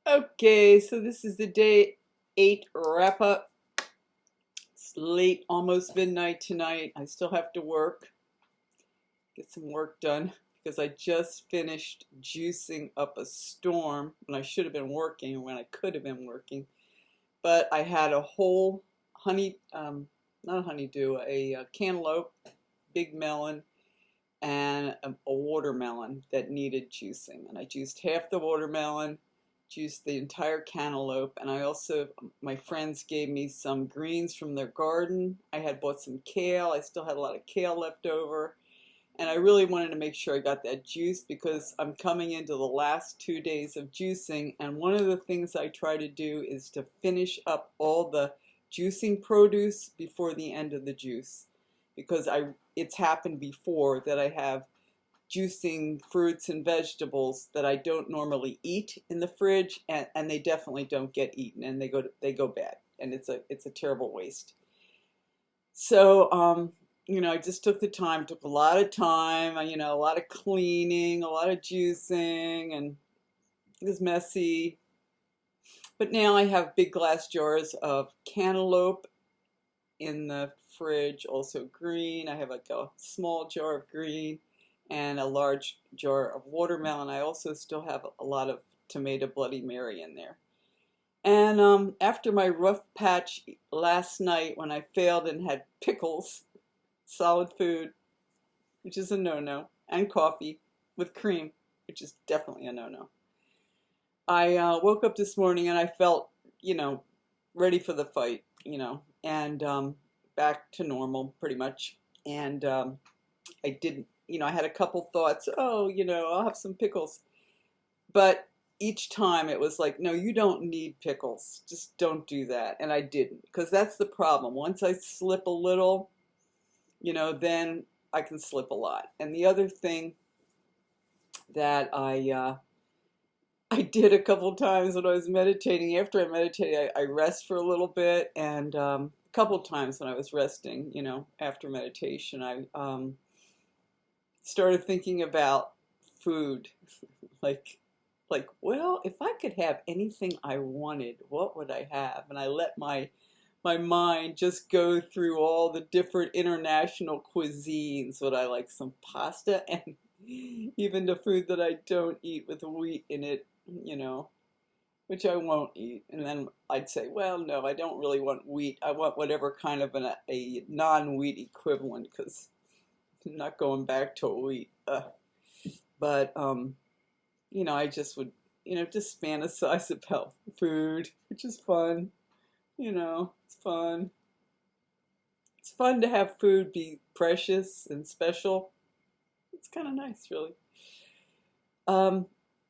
Okay, so this is the day 8 wrap up. It's late, almost midnight tonight. I still have to work, get some work done because I just finished juicing up a storm when I should have been working, when I could have been working. But I had a whole not a honeydew, a cantaloupe, big melon, and a watermelon that needed juicing. And I juiced half the watermelon, juiced the entire cantaloupe, and I also, my friends gave me some greens from their garden. I had bought some kale. I still had a lot of kale left over. And I really wanted to make sure I got that juice because I'm coming into the last 2 days of juicing. And one of the things I try to do is to finish up all the juicing produce before the end of the juice. Because it's happened before that I have juicing fruits and vegetables that I don't normally eat in the fridge, and they definitely don't get eaten, and they go bad, and it's a terrible waste. So I just took the time, took a lot of time, a lot of cleaning, a lot of juicing, and it was messy. But now I have big glass jars of cantaloupe in the fridge, also green. I have like a small jar of green and a large jar of watermelon. I also still have a lot of tomato Bloody Mary in there. And after my rough patch last night when I failed and had pickles, solid food, which is a no-no, and coffee with cream, which is definitely a no-no, I woke up this morning and I felt, ready for the fight, and back to normal pretty much. And I didn't, I had a couple thoughts, oh, I'll have some pickles. But each time it was like, no, you don't need pickles. Just don't do that. And I didn't, because that's the problem. Once I slip a little, then I can slip a lot. And the other thing that I did a couple times when I was meditating, after I meditated, I rest for a little bit. And a couple times when I was resting, after meditation, I started thinking about food. like, well, if I could have anything I wanted, what would I have? And I let my mind just go through all the different international cuisines. Would I like some pasta? And even the food that I don't eat with wheat in it, which I won't eat. And then I'd say, well, no, I don't really want wheat. I want whatever kind of a non-wheat equivalent, because I'm not going back to wheat. But I just would, just fantasize about food, which is fun. It's fun. It's fun to have food be precious and special. It's kind of nice, really. Um,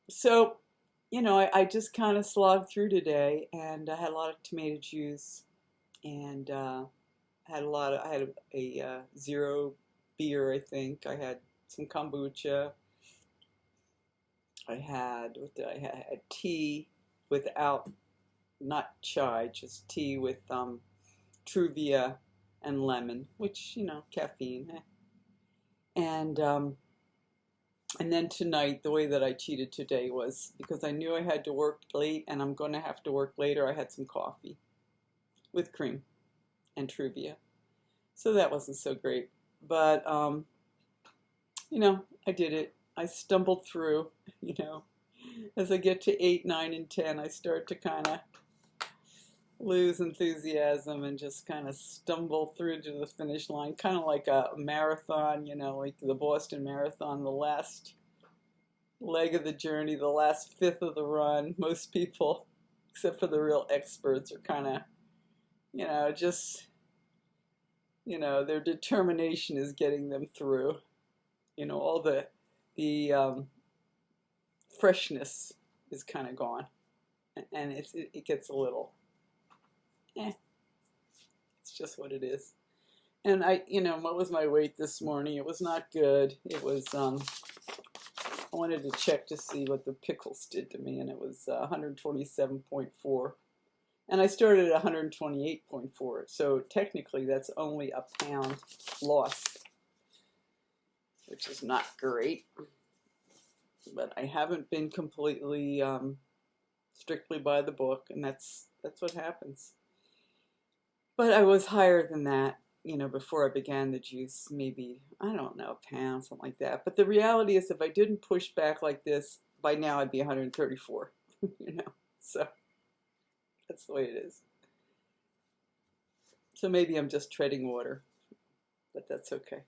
so, I just kind of slogged through today, and I had a lot of tomato juice, and I had a zero beer, I think. I had some kombucha. I had, what did I have? I had tea without, not chai, just tea with Truvia and lemon, which, caffeine. And and then tonight, the way that I cheated today was because I knew I had to work late and I'm going to have to work later. I had some coffee with cream and Truvia. So that wasn't so great. But, I did it. I stumbled through, As I get to 8, 9, and 10, I start to kind of lose enthusiasm and just kind of stumble through to the finish line, kind of like a marathon, like the Boston Marathon, the last leg of the journey, the last fifth of the run. Most people, except for the real experts, are kind of, just, their determination is getting them through. All the freshness is kind of gone, and it gets a little, it's just what it is. And what was my weight this morning? It was not good. It was, I wanted to check to see what the pickles did to me, and it was 127.4. And I started at 128.4, so technically that's only a pound lost, which is not great. But I haven't been completely strictly by the book, and that's what happens. But I was higher than that, before I began the juice, maybe, I don't know, a pound, something like that. But the reality is, if I didn't push back like this, by now I'd be 134, So that's the way it is. So maybe I'm just treading water, but that's okay.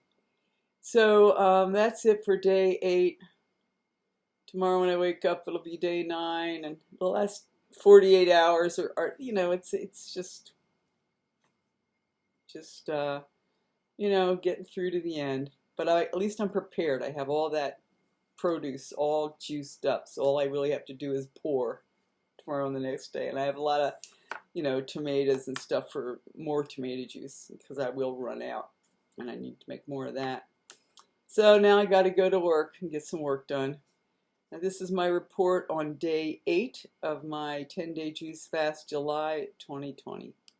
So that's it for day 8. Tomorrow when I wake up, it'll be day 9, and the last 48 hours are it's just getting through to the end. But at least I'm prepared. I have all that produce all juiced up, so all I really have to do is pour tomorrow and the next day. And I have a lot of tomatoes and stuff for more tomato juice, because I will run out and I need to make more of that. So now I got to go to work and get some work done. And this is my report on day 8 of my 10-day juice fast, July 2020.